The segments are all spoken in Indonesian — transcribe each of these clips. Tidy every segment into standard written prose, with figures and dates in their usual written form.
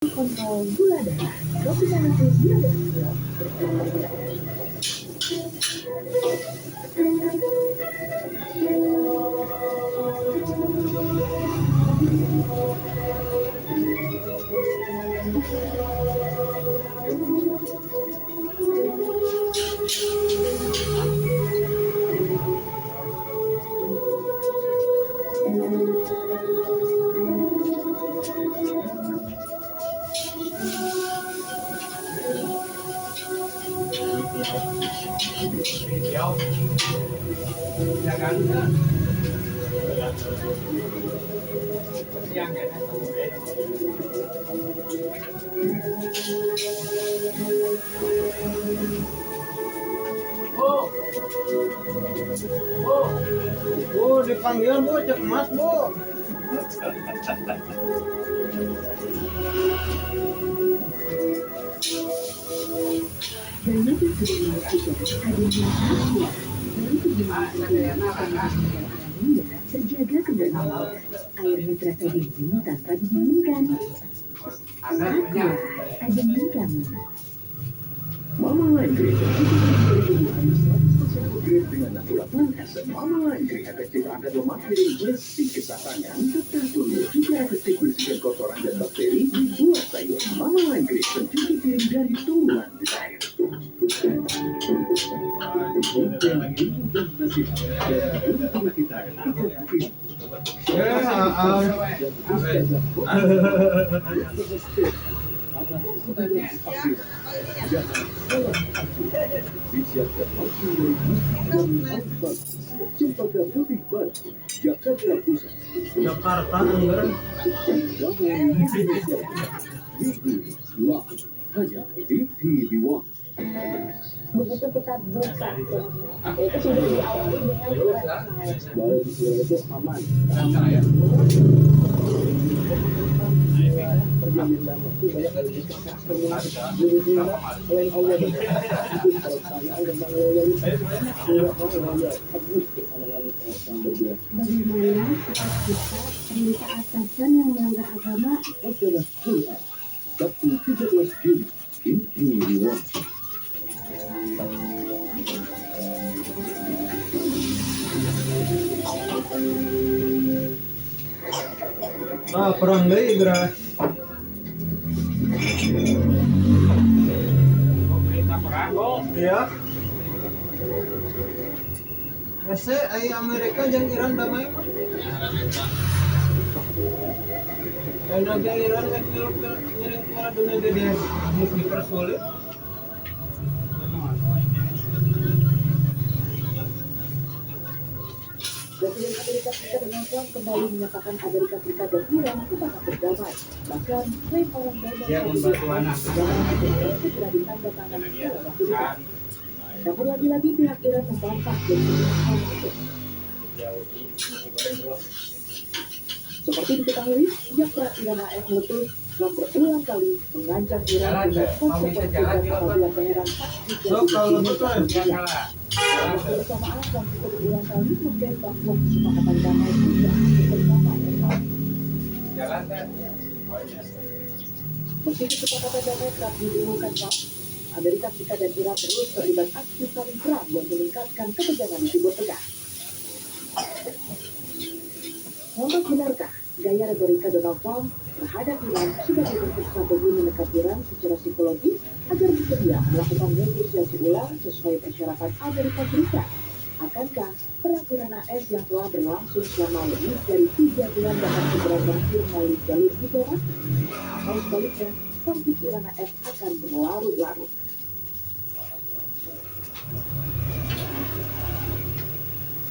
kontrol gula darah. Dominasi diabetes gula. Bu, dipanggil bu, cek mas bu. Dan itu sudah memastikan adanya rahasia dari kegiatan terjaga kembali airnya terasa dingin tanpa didinginkan. Aku ademin kamu. Mama Line Green bertumbuhan 100% green dengan natural plant essence. Mama Line Green efektif angkat lemak piring bersih kesatangan, serta turun juga efektif bersihkan kotoran dan bakteri di buah sayur. Mama Line Green pencuci piring dari tumbuhan di air. Jakarta enggak. Hanya di TV One. Begitu kita buka, itu sudah diawali dengan Baru itu aman. Bagaimana kita perintah atasan yang melanggar agama? Adalah Quran. Sabtu 13 Juli di TV One. Perang deui gerak. Berita perang, Bos. Iya. Ese ai Amerika jeung Iran damai mah. Karena ge Iran geus ngirim ke dunia gede geus dipersulit. Presiden Amerika Serikat Donald Trump kembali menyatakan Amerika Serikat dan Iran sepakat berdamai. Bahkan klaim orang Donald Dia membantu anak. segera ditandatangani dalam waktu dekat. Namun lagi-lagi pihak Iran membantah dan menyatakan itu. Seperti diketahui, sejak perang Iran AS meletus, Trump berulang kali mengancam Iran dengan konsekuensi apabila Teheran tak So kalau betul bersamaan Trump juga berulang kali mengklaim bahwa kesepakatan damai tidak bersama Iran. Meski kesepakatan damai kerap didengungkan Trump, Amerika Serikat dan Iran terus terlibat aksi saling perang yang meningkatkan ketegangan di Timur Tengah. Lantas benarkah gaya retorika Donald Trump terhadap Iran sebagai bentuk strategi menekan Iran secara psikologis agar bersedia melakukan negosiasi ulang sesuai persyaratan Amerika Serikat? Akankah perang Iran AS yang telah berlangsung selama lebih dari 3 bulan dapat segera berakhir melalui jalur diplomatik? Atau sebaliknya, konflik Iran AS akan berlarut-larut?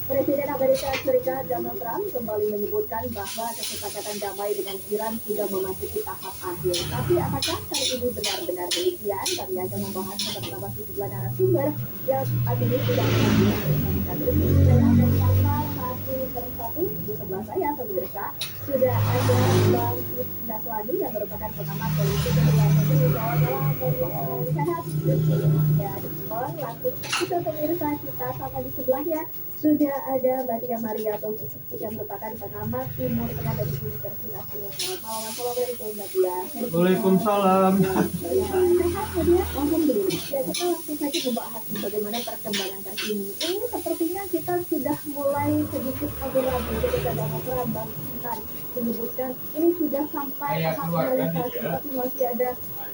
Presiden Amerika Serikat Donald Trump kembali menyebutkan bahwa kesepakatan damai dengan Iran sudah memasuki tahap akhir. Tapi apakah hal ini benar-benar demikian? Kami akan membahasnya bersama sejumlah narasumber yang saat ini sudah hadir bersama kami dan akan sapa satu persatu. Di sebelah saya pemirsa sudah ada Bang Naslani yang merupakan pengamat politik dan Sehat. Ya, Diskon, langsung kita pemirsa kita sama di sebelah ya. Sudah ada Mbak Tia Maria atau yang merupakan pengamat timur tengah dari Universitas Indonesia. Assalamualaikum Mbak Tia. Waalaikumsalam. Ya, sehat ya dia. Alhamdulillah. Ya, kita langsung saja membahas bagaimana perkembangan terkini. Ini sepertinya kita sudah mulai sedikit ragu-ragu ketika Donald Trump bahkan menyebutkan ini sudah sampai tahap realisasi, tapi masih ada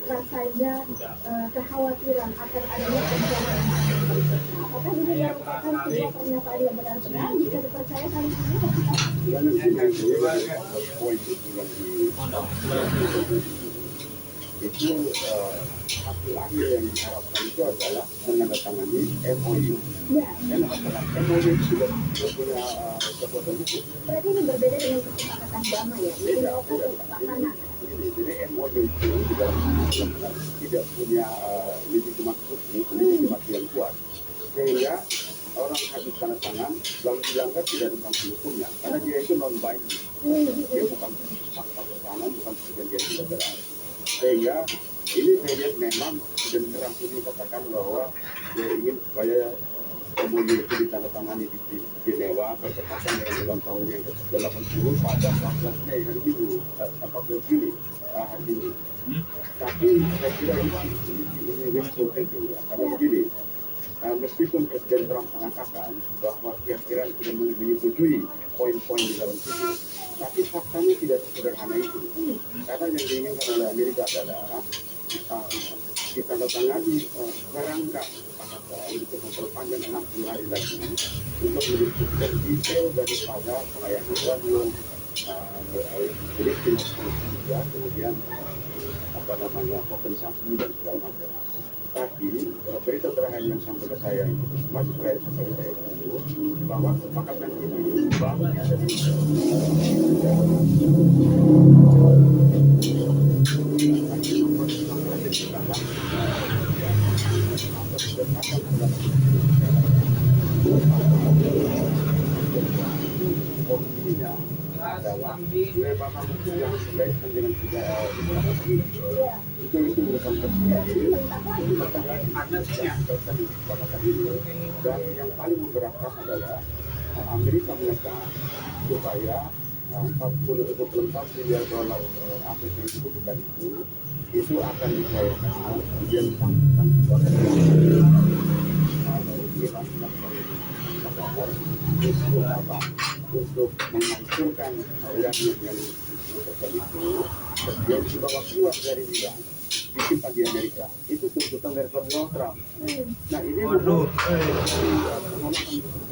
rasanya kekhawatiran akan adanya ancaman berikutnya. Apakah ini merupakan sebuah pernyataan yang benar-benar bisa dipercaya kali ini? Itu hasil akhir yang diharapkan itu adalah menandatangani MOU. Ya, Dan masalah MOU itu sudah punya kekuatan hukum. berarti ini berbeda dengan kesepakatan damai ya. Ini merupakan kesepakatan. Jadi MOU itu tidak punya legitimasi hukum, legitimasi yang kuat, sehingga orang habis tanda tangan lalu dilanggar tidak ada sanksi hukumnya karena dia itu non binding, dia bukan fakta pertahanan, bukan perjanjian bilateral. Sehingga ini saya lihat memang dan terang dikatakan bahwa dia ingin supaya MOU itu ditandatangani di Jenewa bertepatan dengan ulang tahun yang ke-80 pada 14 Mei hari Minggu, 14 Juli hari ini. Tapi saya kira ini wishful thinking ya, karena begini, meskipun Presiden Trump mengatakan bahwa kira-kira tidak menyetujui poin-poin di dalam situ, tapi faktanya tidak sesederhana itu. Karena yang diinginkan oleh Amerika adalah ditandatangani kerangka kesepakatan untuk memperpanjang 60 hari lagi untuk mendiskusikan detail daripada pelayanan radio, listrik, kemudian kompensasi dan segala macam. Tapi berita terakhir yang sampai ke saya itu masih terakhir sampai ke saya itu bahwa kesepakatan ini bahwa ada di adalah bagaimana yang berkaitan dengan itu bukan dan yang paling memberatkan adalah Amerika menekan supaya 24 miliar dolar Amerika yang dibutuhkan itu akan dicairkan kemudian untuk apa? Untuk menghancurkan uranium yang tersebut itu yang dibawa keluar dari Iran disimpan di Amerika. Itu tuntutan dari Donald Trump. Nah ini penolakan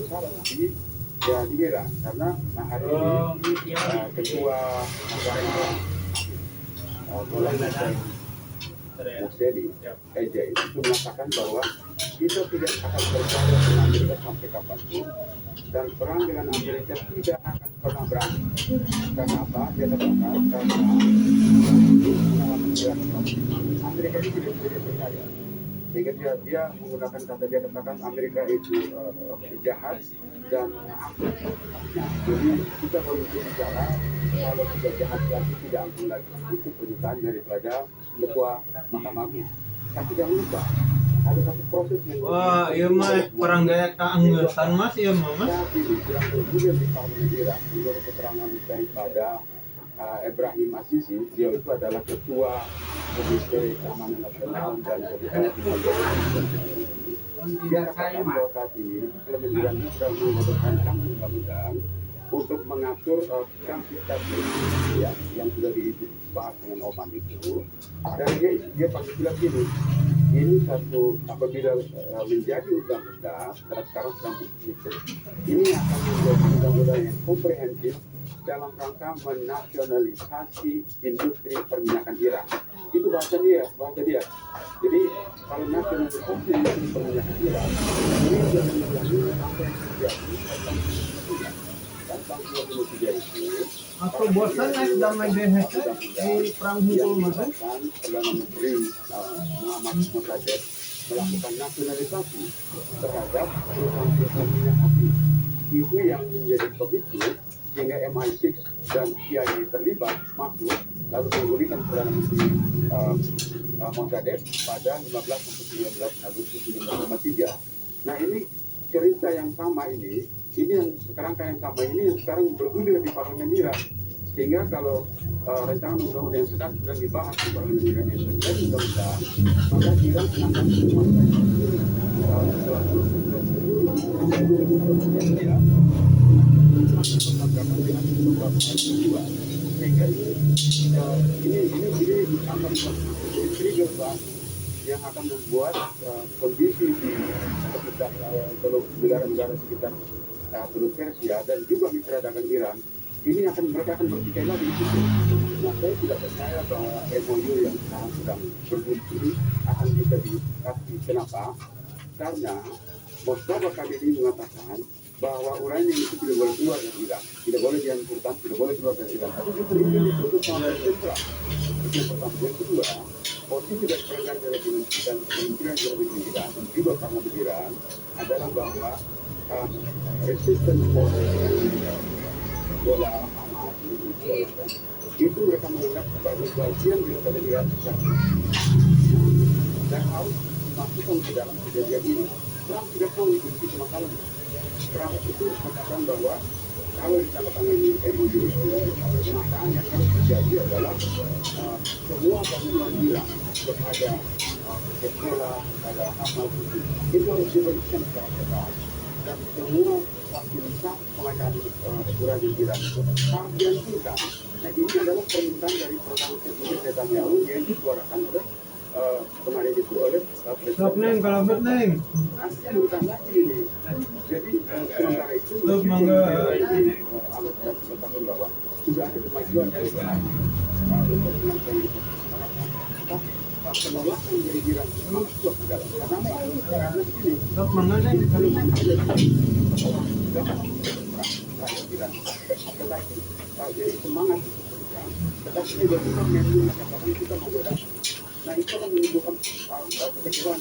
besar di Iran karena hari ini ketua Mursedi EJ itu mengatakan bahwa kita tidak akan berperang dengan Amerika sampai kapanpun dan perang dengan Amerika tidak akan pernah berakhir. Karena apa? Dia katakan karena Amerika itu tidak boleh percaya. Sehingga dia menggunakan kata, dia katakan Amerika itu jahat dan ampun. Nah, jadi kita boleh bicara kalau sudah jahat lagi tidak ampun lagi. Itu pernyataan daripada ketua Mahkamah Agung. Tapi jangan lupa ada satu proses yang iya mah perang gaya keanggesan mas ya mas. Tapi kurang berguna di parlemen Irak menurut keterangan daripada Ibrahim Azizi, dia itu adalah ketua Komite Keamanan Nasional dan dia katakan bahwa saat ini parlemen Irak sudah mengajukan undang-undang untuk mengatur kuantitas ya yang sudah dibahas dengan Oman itu. Dan dia pakai bilang gini, ini satu apabila menjadi undang-undang dan sekarang sedang disusun, ini akan menjadi undang-undang yang komprehensif dalam rangka menasionalisasi industri perminyakan Iran. Itu bahasa dia. Jadi kalau nasionalisasi industri perminyakan Iran ini sudah menjadi apa yang terjadi dan tahun 2003 itu Aku bosan naik damai DHC di perang hukum masuk. Perdana Menteri Muhammad Mossadegh melakukan nasionalisasi terhadap perusahaan-perusahaan minyak api. Itu yang menjadi pemicu sehingga MI6 dan CIA terlibat masuk lalu menggulingkan Perdana Menteri Mossadegh pada 15 sampai 19 Agustus 1953. Nah ini cerita yang sama ini yang kerangka yang sama ini yang sekarang bergulir di Parlemen Iran. Sehingga kalau rancangan undang-undang yang sedang dibahas di Parlemen Iran itu menjadi undang-undang, maka Iran akan sehingga ini akan trigger yang akan membuat kondisi di sekitar negara-negara sekitar Teluk Persia dan juga mitra dagang Iran ini mereka akan berpikir lagi di situ. Nah, saya tidak percaya bahwa MOU yang sekarang sedang bergulir ini akan bisa dikasih. Kenapa? Karena Mustafa Kamili mengatakan bahwa uranium itu tidak boleh keluar dari Iran, tidak boleh dihancurkan, tidak boleh keluar dari Iran. Tapi justru itu ditutup sama sentral. Itu yang pertama. Yang kedua, posisi dari Perdana Menteri dan Kementerian Luar Negeri Iran dan juga Parlemen Iran adalah bahwa resistance bola Hamas itu mereka menganggap sebagai bagian daripada Iran dan harus dimasukkan ke dalam kejadian ini. Trump tidak tahu itu masalah. Trump itu mengatakan bahwa kalau ditandatangani MOU itu maka yang harus terjadi adalah semua bantuan Iran kepada Hezbollah, kepada Hamas itu harus diberikan secara total dan semua fasilitas pengadaan uranium Iran harus dihentikan. Nah ini adalah permintaan dari Presiden Netanyahu yang disuarakan oleh kemarin itu oleh Stop neng, kalau bet neng. bukan lagi ini. Jadi sementara itu Stop mangga. alat dan pengetahuan bahwa sudah ada kemajuan dari penolakan dari Iran masuk ke dalam. Karena ini Stop mangga neng. tetapi jadi semangat tetapi bagaimana mengatakan kita mau berada. Nah itu akan menimbulkan kekecewaan.